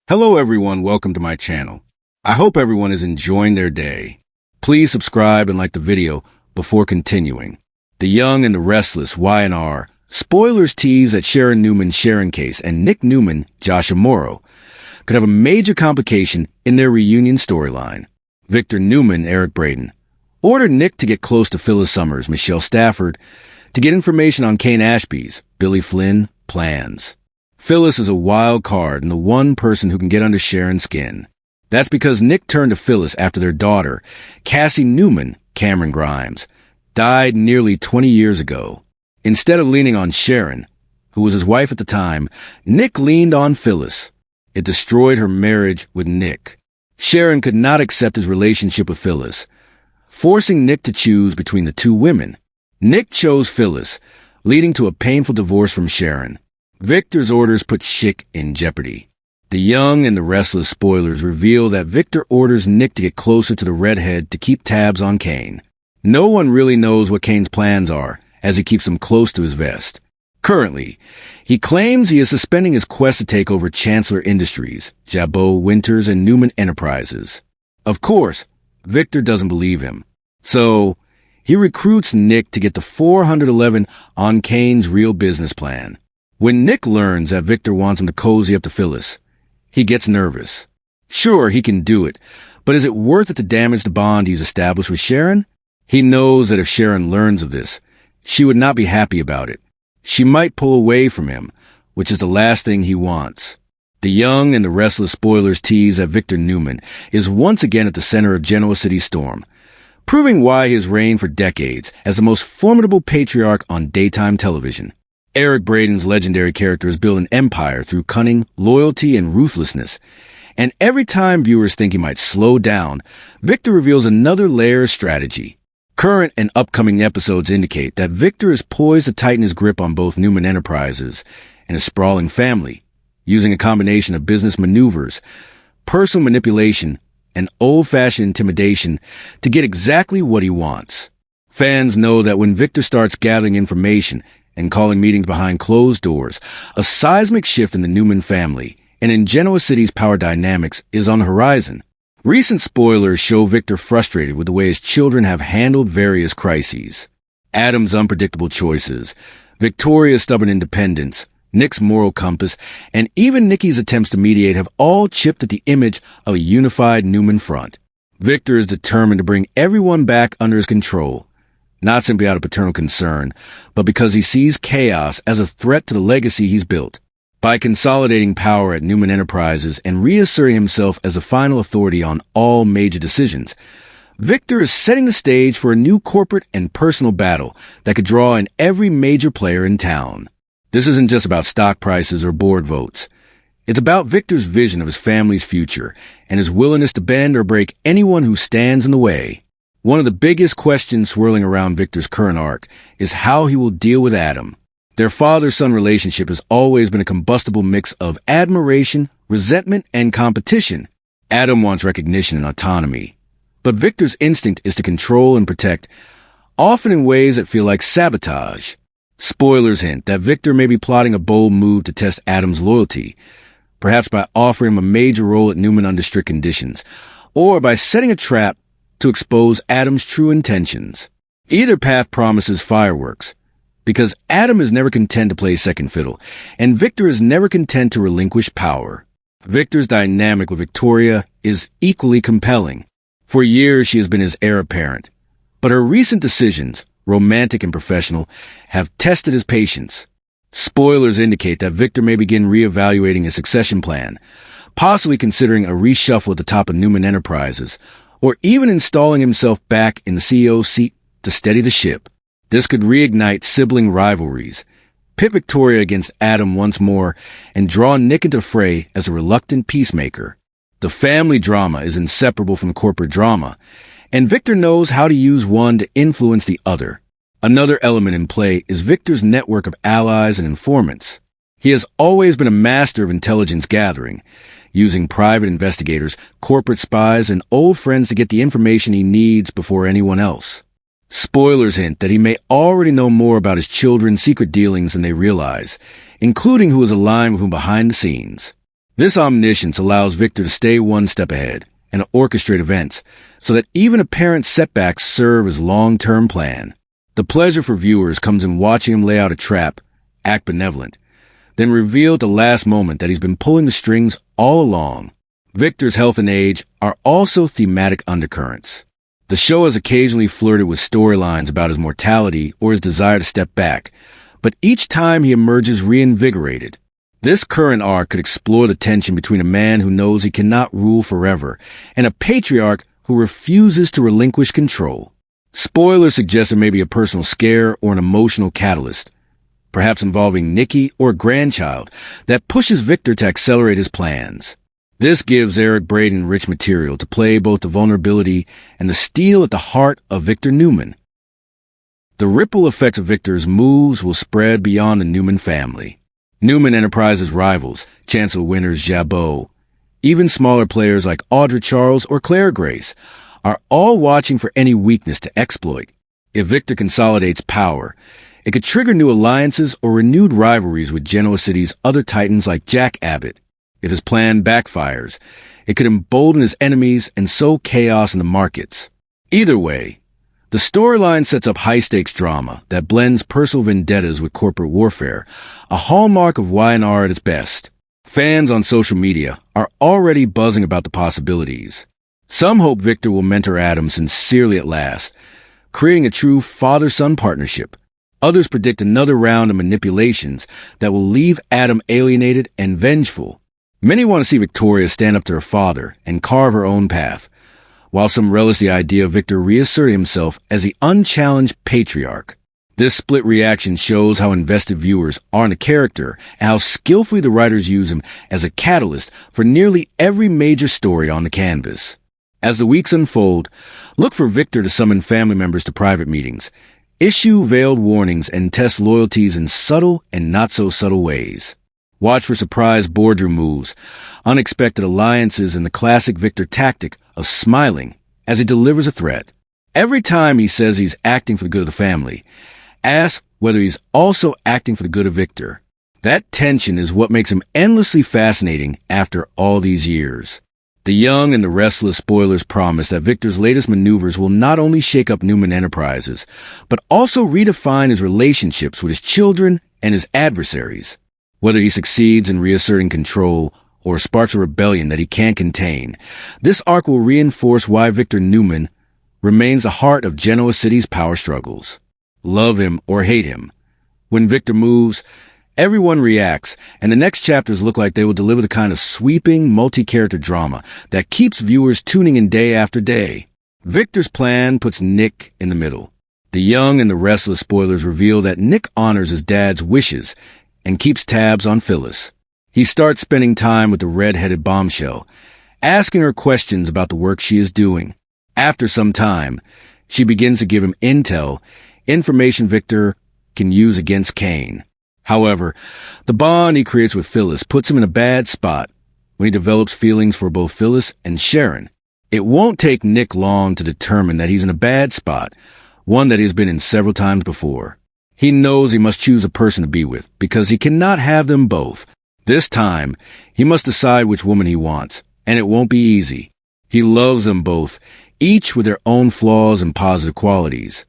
Hello everyone, welcome to my channel. I hope everyone is enjoying their day. Please subscribe and like the video before continuing. The Young and the Restless, Y&R, spoilers tease that Sharon Newman's Sharon case and Nick Newman, Joshua Morrow, could have a major complication in their reunion storyline. Victor Newman, Eric Braeden, ordered Nick to get close to Phyllis Summers, Michelle Stafford, to get information on Kane Ashby's, Billy Flynn, plans. Phyllis is a wild card and the one person who can get under Sharon's skin. That's because Nick turned to Phyllis after their daughter, Cassie Newman, Cameron Grimes, died nearly 20 years ago. Instead of leaning on Sharon, who was his wife at the time, Nick leaned on Phyllis. It destroyed her marriage with Nick. Sharon could not accept his relationship with Phyllis, forcing Nick to choose between the two women. Nick chose Phyllis, leading to a painful divorce from Sharon. Victor's orders put Schick in jeopardy. The Young and the Restless spoilers reveal that Victor orders Nick to get closer to the redhead to keep tabs on Kane. No one really knows what Kane's plans are, as he keeps him close to his vest. Currently, he claims he is suspending his quest to take over Chancellor Industries, Jabot, Winters, and Newman Enterprises. Of course, Victor doesn't believe him. So, he recruits Nick to get the 411 on Kane's real business plan. When Nick learns that Victor wants him to cozy up to Phyllis, he gets nervous. Sure, he can do it, but is it worth it to damage the bond he's established with Sharon? He knows that if Sharon learns of this, she would not be happy about it. She might pull away from him, which is the last thing he wants. The Young and the Restless spoilers tease that Victor Newman is once again at the center of Genoa City's storm, proving why he has reigned for decades as the most formidable patriarch on daytime television. Eric Braeden's legendary character has built an empire through cunning, loyalty, and ruthlessness. And every time viewers think he might slow down, Victor reveals another layer of strategy. Current and upcoming episodes indicate that Victor is poised to tighten his grip on both Newman Enterprises and his sprawling family, using a combination of business maneuvers, personal manipulation, and old-fashioned intimidation to get exactly what he wants. Fans know that when Victor starts gathering information and calling meetings behind closed doors, a seismic shift in the Newman family and in Genoa City's power dynamics is on the horizon. Recent spoilers show Victor frustrated with the way his children have handled various crises. Adam's unpredictable choices, Victoria's stubborn independence, Nick's moral compass, and even Nikki's attempts to mediate have all chipped at the image of a unified Newman front. Victor is determined to bring everyone back under his control, not simply out of paternal concern, but because he sees chaos as a threat to the legacy he's built. By consolidating power at Newman Enterprises and reasserting himself as a final authority on all major decisions, Victor is setting the stage for a new corporate and personal battle that could draw in every major player in town. This isn't just about stock prices or board votes. It's about Victor's vision of his family's future and his willingness to bend or break anyone who stands in the way. One of the biggest questions swirling around Victor's current arc is how he will deal with Adam. Their father-son relationship has always been a combustible mix of admiration, resentment, and competition. Adam wants recognition and autonomy, but Victor's instinct is to control and protect, often in ways that feel like sabotage. Spoilers hint that Victor may be plotting a bold move to test Adam's loyalty, perhaps by offering him a major role at Newman under strict conditions, or by setting a trap to expose Adam's true intentions. Either path promises fireworks, because Adam is never content to play second fiddle, and Victor is never content to relinquish power. Victor's dynamic with Victoria is equally compelling. For years, she has been his heir apparent, but her recent decisions, romantic and professional, have tested his patience. Spoilers indicate that Victor may begin reevaluating his succession plan, possibly considering a reshuffle at the top of Newman Enterprises, or even installing himself back in the CEO's seat to steady the ship. This could reignite sibling rivalries, pit Victoria against Adam once more, and draw Nick into the fray as a reluctant peacemaker. The family drama is inseparable from the corporate drama, and Victor knows how to use one to influence the other. Another element in play is Victor's network of allies and informants. He has always been a master of intelligence gathering, using private investigators, corporate spies, and old friends to get the information he needs before anyone else. Spoilers hint that he may already know more about his children's secret dealings than they realize, including who is aligned with whom behind the scenes. This omniscience allows Victor to stay one step ahead and orchestrate events so that even apparent setbacks serve as long-term plan. The pleasure for viewers comes in watching him lay out a trap, act benevolent, then reveal at the last moment that he's been pulling the strings all along. Victor's health and age are also thematic undercurrents. The show has occasionally flirted with storylines about his mortality or his desire to step back, but each time he emerges reinvigorated. This current arc could explore the tension between a man who knows he cannot rule forever and a patriarch who refuses to relinquish control. Spoilers suggest there may be a personal scare or an emotional catalyst, perhaps involving Nikki or a grandchild, that pushes Victor to accelerate his plans. This gives Eric Braeden rich material to play both the vulnerability and the steel at the heart of Victor Newman. The ripple effects of Victor's moves will spread beyond the Newman family. Newman Enterprises rivals, Chancellor Winters Jabot, even smaller players like Audra Charles or Claire Grace, are all watching for any weakness to exploit. If Victor consolidates power, it could trigger new alliances or renewed rivalries with Genoa City's other titans like Jack Abbott. If his plan backfires, it could embolden his enemies and sow chaos in the markets. Either way, the storyline sets up high-stakes drama that blends personal vendettas with corporate warfare, a hallmark of Y&R at its best. Fans on social media are already buzzing about the possibilities. Some hope Victor will mentor Adam sincerely at last, creating a true father-son partnership. Others predict another round of manipulations that will leave Adam alienated and vengeful. Many want to see Victoria stand up to her father and carve her own path, while some relish the idea of Victor reasserting himself as the unchallenged patriarch. This split reaction shows how invested viewers are in the character and how skillfully the writers use him as a catalyst for nearly every major story on the canvas. As the weeks unfold, look for Victor to summon family members to private meetings, issue veiled warnings, and test loyalties in subtle and not-so-subtle ways. Watch for surprise boardroom moves, unexpected alliances, and the classic Victor tactic of smiling as he delivers a threat. Every time he says he's acting for the good of the family, ask whether he's also acting for the good of Victor. That tension is what makes him endlessly fascinating after all these years. The Young and the Restless spoilers promise that Victor's latest maneuvers will not only shake up Newman Enterprises, but also redefine his relationships with his children and his adversaries. Whether he succeeds in reasserting control or sparks a rebellion that he can't contain, this arc will reinforce why Victor Newman remains the heart of Genoa City's power struggles. Love him or hate him, when Victor moves, everyone reacts, and the next chapters look like they will deliver the kind of sweeping, multi-character drama that keeps viewers tuning in day after day. Victor's plan puts Nick in the middle. The Young and the Restless spoilers reveal that Nick honors his dad's wishes and keeps tabs on Phyllis. He starts spending time with the red-headed bombshell, asking her questions about the work she is doing. After some time, she begins to give him information Victor can use against Kane. However, the bond he creates with Phyllis puts him in a bad spot when he develops feelings for both Phyllis and Sharon. It won't take Nick long to determine that he's in a bad spot, one that he has been in several times before. He knows he must choose a person to be with because he cannot have them both. This time, he must decide which woman he wants, and it won't be easy. He loves them both, each with their own flaws and positive qualities.